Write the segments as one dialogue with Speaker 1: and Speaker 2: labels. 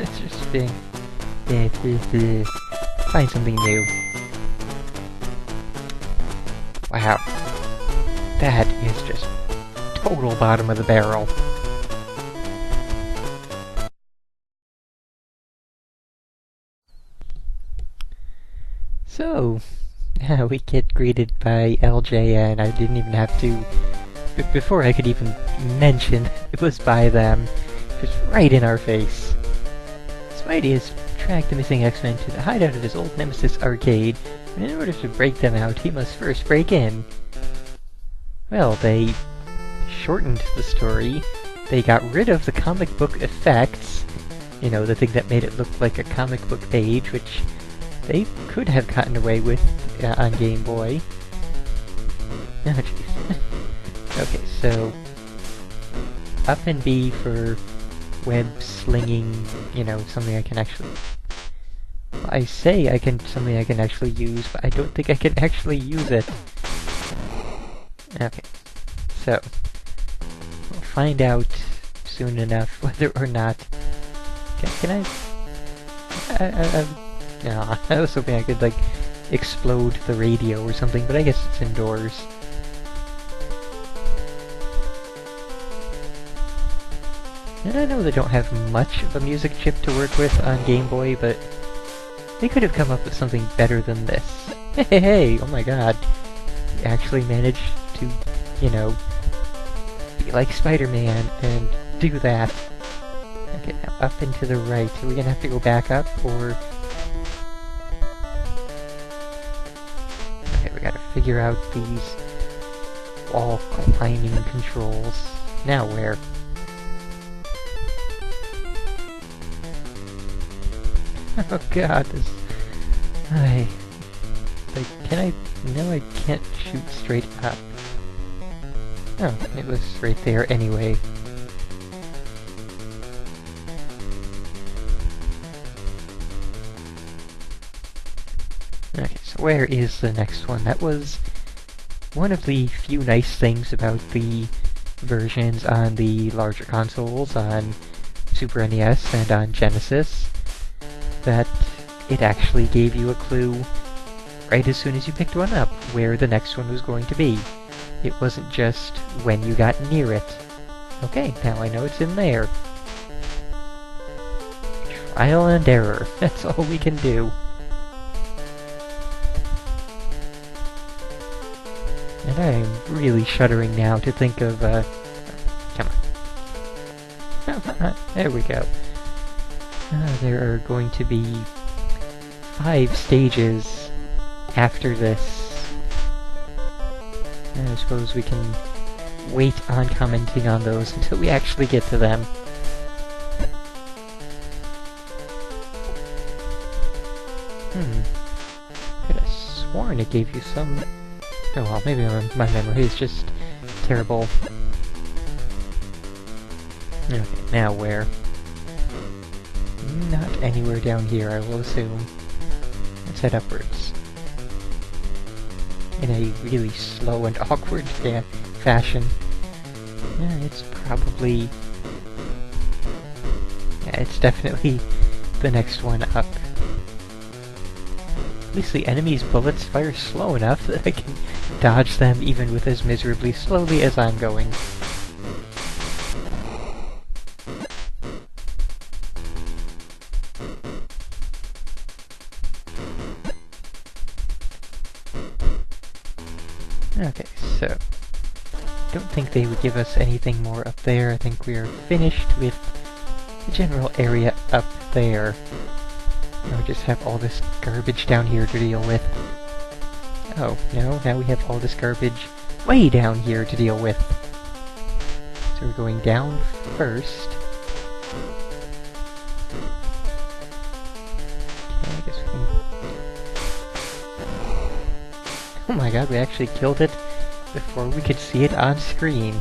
Speaker 1: It's just being... Find something new. Wow. That is just total bottom of the barrel. So, we get greeted by LJ, and I didn't even have to... Before I could even mention it was by them, just right in our face. Spidey has tracked the missing X-Men to the hideout of his old nemesis Arcade, and in order to break them out, he must first break in. Well, they shortened the story. They got rid of the comic book effects, you know, the thing that made it look like a comic book page, which they could have gotten away with on Game Boy. Oh, jeez. Okay, so up and B for web slinging, you know, something I can actually... I say something I can actually use, but I don't think I can actually use it. Okay, so we'll find out soon enough whether or not... Can I... No, I was hoping I could, like, explode the radio or something, but I guess it's indoors. And I know they don't have much of a music chip to work with on Game Boy, but they could have come up with something better than this. Hey, oh my god. We actually managed to, you know, be like Spider-Man and do that. Okay, now up and to the right. Are we gonna have to go back up, or... Okay, we gotta figure out these wall climbing controls. Now where? Oh god, this... Like, can I... No, I can't shoot straight up. Oh, it was right there anyway. Okay, so where is the next one? That was one of the few nice things about the versions on the larger consoles, on Super NES and on Genesis, that it actually gave you a clue right as soon as you picked one up where the next one was going to be. It wasn't just when you got near it. Okay, now I know it's in there. Trial and error, that's all we can do. And I am really shuddering now to think of, come on. There we go. There are going to be 5 stages after this. I suppose we can wait on commenting on those until we actually get to them. Could have sworn it gave you some... Oh well, maybe my memory is just terrible. Okay, now where? Not anywhere down here, I will assume. Let's head upwards. In a really slow and awkward fashion. Yeah, it's probably... Yeah, it's definitely the next one up. At least the enemy's bullets fire slow enough that I can dodge them even with as miserably slowly as I'm going. Okay, so... don't think they would give us anything more up there. I think we are finished with the general area up there. Now we just have all this garbage down here to deal with. Oh, no, now we have all this garbage way down here to deal with. So we're going down first. Okay, I guess we can... Oh my god, we actually killed it before we could see it on screen.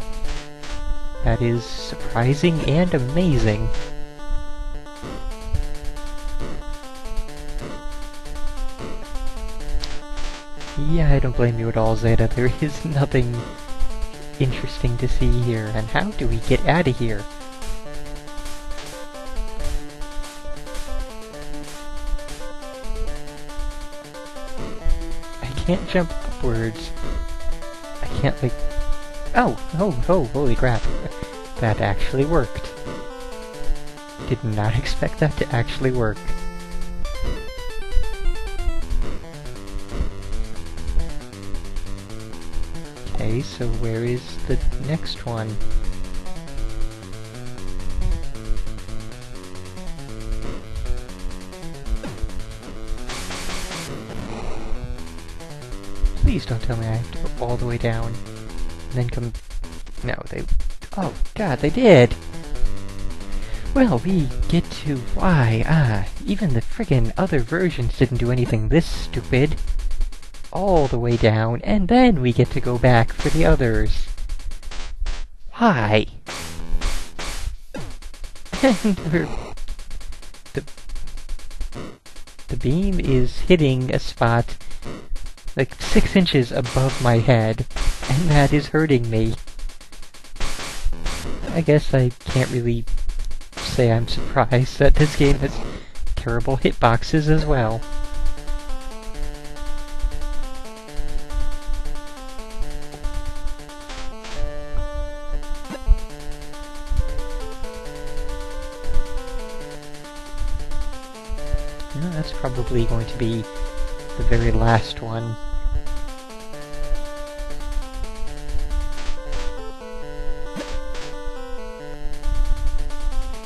Speaker 1: That is surprising and amazing. Yeah, I don't blame you at all, Zeta. There is nothing interesting to see here. And how do we get out of here? can't jump upwards. I can't, like... Oh, holy crap. That actually worked. Did not expect that to actually work. Okay, so where is the next one? Please don't tell me I have to go all the way down and then come... No, they... Oh, God, they did! Well, we get to... Why, even the friggin' other versions didn't do anything this stupid. All the way down, and then we get to go back for the others. Why? And the beam is hitting a spot like 6 inches above my head, and that is hurting me. I guess I can't really say I'm surprised that this game has terrible hitboxes as well. That's probably going to be the very last one.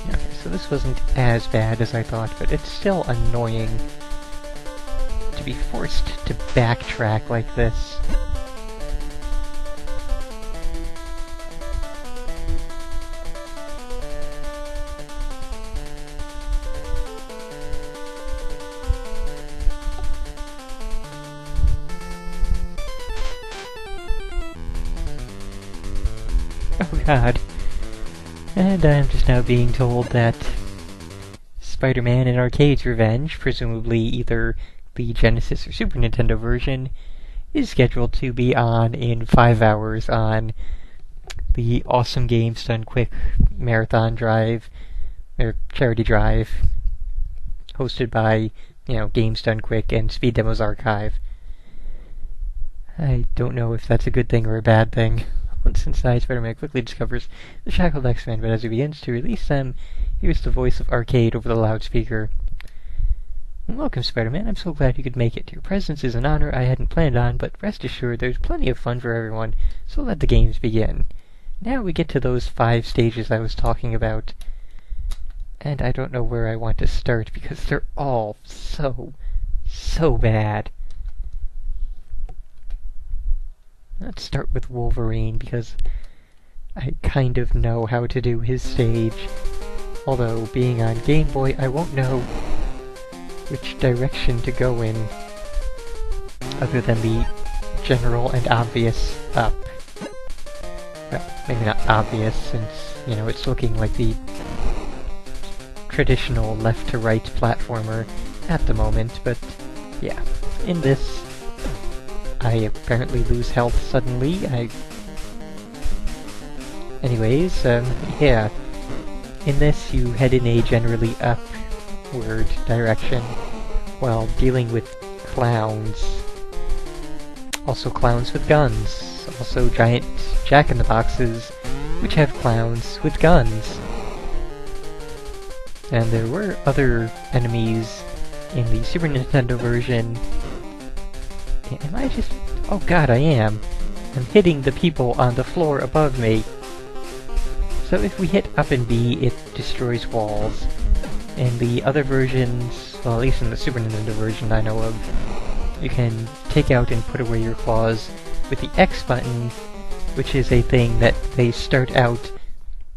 Speaker 1: Okay, so this wasn't as bad as I thought, but it's still annoying to be forced to backtrack like this. Oh god. And I'm just now being told that Spider-Man in Arcade's Revenge, presumably either the Genesis or Super Nintendo version, is scheduled to be on in 5 hours on the Awesome Games Done Quick Marathon Drive, or Charity Drive, hosted by, Games Done Quick and Speed Demos Archive. I don't know if that's a good thing or a bad thing. Once inside, Spider-Man quickly discovers the shackled X-Men, but as he begins to release them, hears the voice of Arcade over the loudspeaker. Welcome, Spider-Man. I'm so glad you could make it. Your presence is an honor I hadn't planned on, but rest assured there's plenty of fun for everyone, so let the games begin. Now we get to those 5 stages I was talking about. And I don't know where I want to start, because they're all so bad. Let's start with Wolverine, because I kind of know how to do his stage. Although, being on Game Boy, I won't know which direction to go in, other than the general and obvious up. Well, maybe not obvious, since, it's looking like the traditional left-to-right platformer at the moment, but yeah. In this, I apparently lose health suddenly. Anyways, yeah. In this, you head in a generally upward direction while dealing with clowns. Also clowns with guns. Also giant jack-in-the-boxes, which have clowns with guns. And there were other enemies in the Super Nintendo version. Am I just... Oh god, I am. I'm hitting the people on the floor above me. So if we hit up and B, it destroys walls. In the other versions, well, at least in the Super Nintendo version I know of, you can take out and put away your claws with the X button, which is a thing that they start out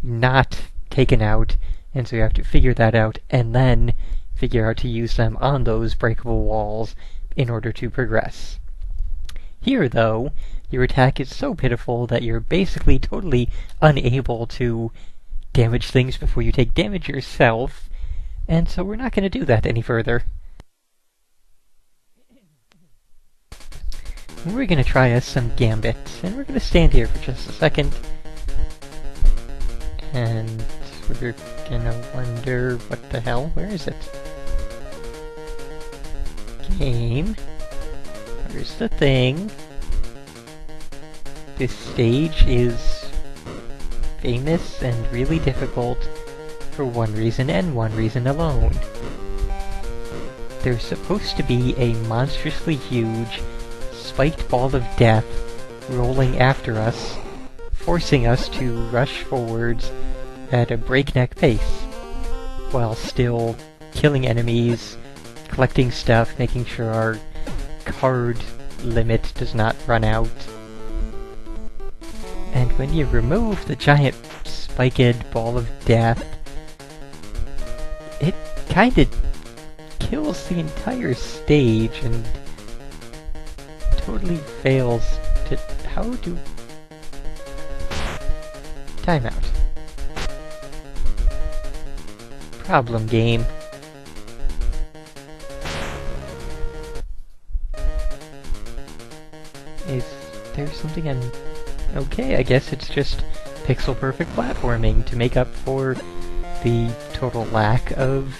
Speaker 1: not taken out, and so you have to figure that out, and then figure out to use them on those breakable walls in order to progress. Here, though, your attack is so pitiful that you're basically totally unable to damage things before you take damage yourself, and so we're not going to do that any further. We're going to try us some Gambit, and we're going to stand here for just a second, and we're going to wonder what the hell, where is it? Game. here's the thing. This stage is famous and really difficult for one reason and one reason alone. There's supposed to be a monstrously huge, spiked ball of death rolling after us, forcing us to rush forwards at a breakneck pace, while still killing enemies, collecting stuff, making sure our card limit does not run out. And when you remove the giant spiked ball of death, it kinda kills the entire stage and totally fails to... How do... Timeout. Problem game. Is there something I'm... Okay, I guess it's just pixel-perfect platforming to make up for the total lack of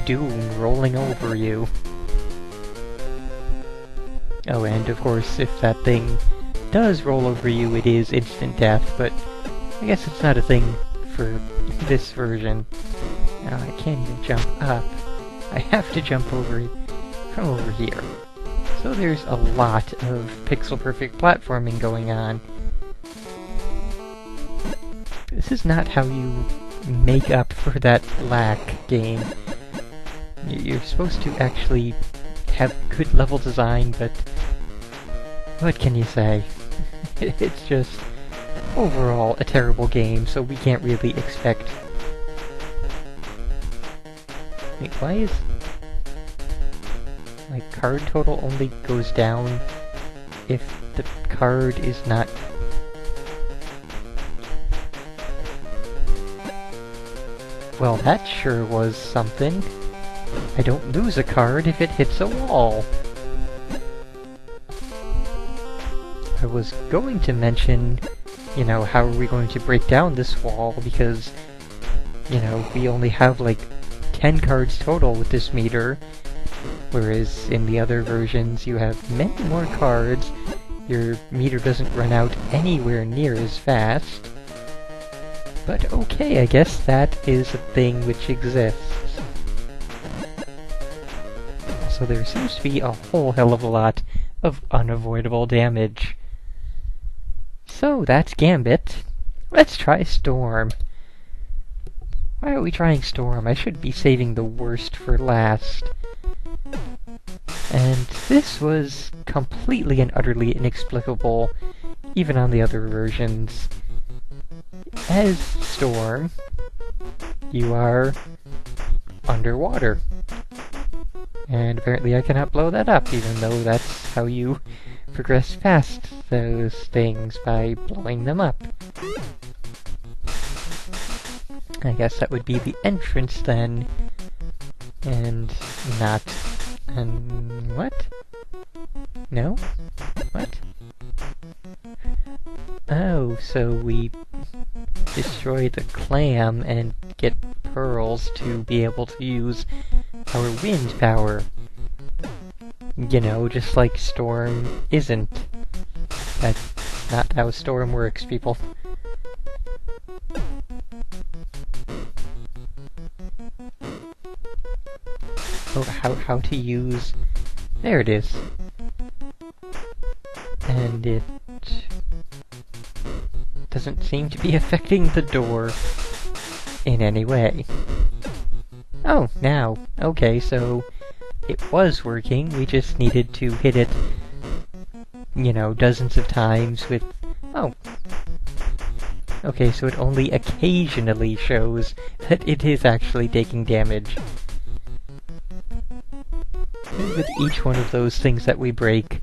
Speaker 1: doom rolling over you. Oh, and of course, if that thing does roll over you, it is instant death, but I guess it's not a thing for this version. Now, I can't even jump up. I have to jump over from over here. So there's a lot of pixel-perfect platforming going on. This is not how you make up for that lack, game. You're supposed to actually have good level design, but what can you say? It's just overall a terrible game, so we can't really expect... Wait, why is... my card total only goes down if the card is not... Well, that sure was something. I don't lose a card if it hits a wall. I was going to mention, you know, how are we going to break down this wall, because, you know, we only have like 10 cards total with this meter, whereas in the other versions you have many more cards, your meter doesn't run out anywhere near as fast. But okay, I guess that is a thing which exists. So there seems to be a whole hell of a lot of unavoidable damage. So that's Gambit. Let's try Storm. Why are we trying Storm? I should be saving the worst for last. And this was completely and utterly inexplicable, even on the other versions. As Storm, you are underwater. And apparently I cannot blow that up, even though that's how you progress past those things, by blowing them up. I guess that would be the entrance then, and not... and... what? No? What? Oh, so we destroy the clam and get pearls to be able to use our wind power. You know, just like Storm isn't. That's not how Storm works, people. Oh, how to use... there it is. And it doesn't seem to be affecting the door in any way. Oh, now. Okay, so it was working, we just needed to hit it, you know, dozens of times with... oh. Okay, so it only occasionally shows that it is actually taking damage. And with each one of those things that we break,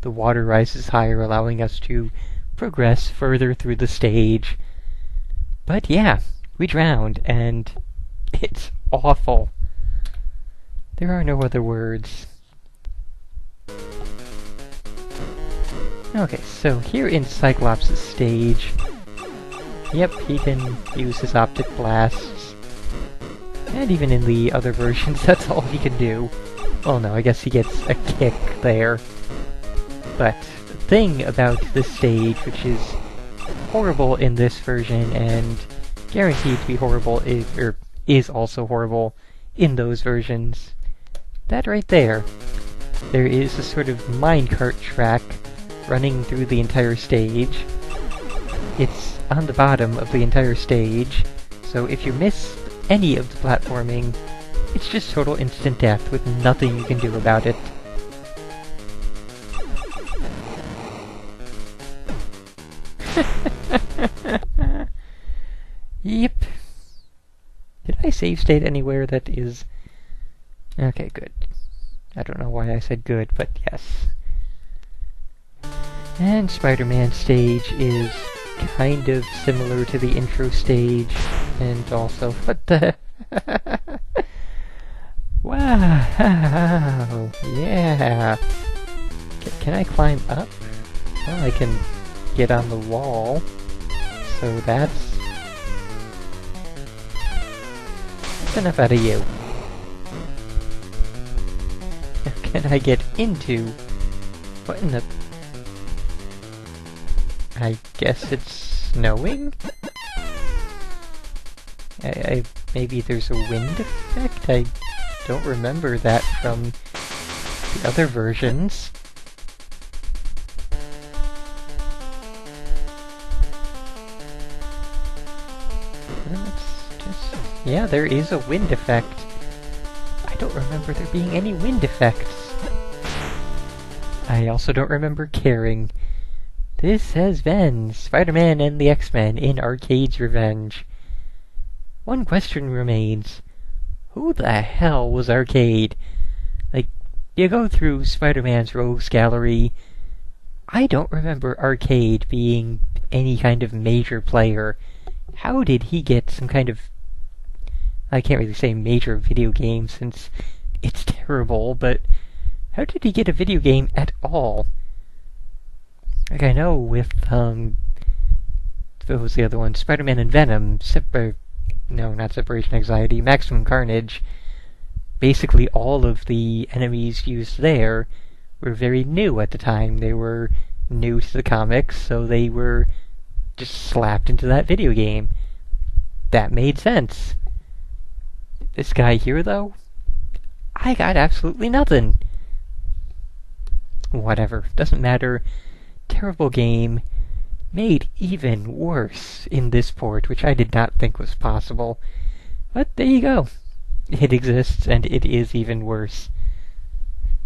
Speaker 1: the water rises higher, allowing us to progress further through the stage. But yeah, we drowned, and it's awful. There are no other words. Okay, so here in Cyclops' stage, yep, he can use his optic blasts. And even in the other versions, that's all he can do. Well, no, I guess he gets a kick there. But the thing about this stage, which is horrible in this version and guaranteed to be horrible is also horrible in those versions, that right there. There is a sort of minecart track running through the entire stage. It's on the bottom of the entire stage, so if you miss any of the platforming, it's just total instant death with nothing you can do about it. Yep. Did I save state anywhere that is... Okay, good. I don't know why I said good, but yes. And Spider-Man stage is kind of similar to the intro stage, and also... What the... Wow! Yeah! Can I climb up? Well, I can get on the wall, so that's enough out of you. Can I get into... What in the... I guess it's snowing? Maybe there's a wind effect? I don't remember that from the other versions. Yeah, there is a wind effect. I don't remember there being any wind effects. I also don't remember caring. This has been Spider-Man and the X-Men in Arcade's Revenge. One question remains. Who the hell was Arcade? Like, you go through Spider-Man's Rogues Gallery. I don't remember Arcade being any kind of major player. How did he get some kind of... I can't really say major video game since it's terrible, but how did he get a video game at all? Like, I know with, what was the other one? Spider-Man and Venom, no, not Separation Anxiety, Maximum Carnage. Basically all of the enemies used there were very new at the time. They were new to the comics, so they were just slapped into that video game. That made sense. This guy here, though? I got absolutely nothing. Whatever. Doesn't matter. Terrible game. Made even worse in this port, which I did not think was possible. But there you go. It exists, and it is even worse.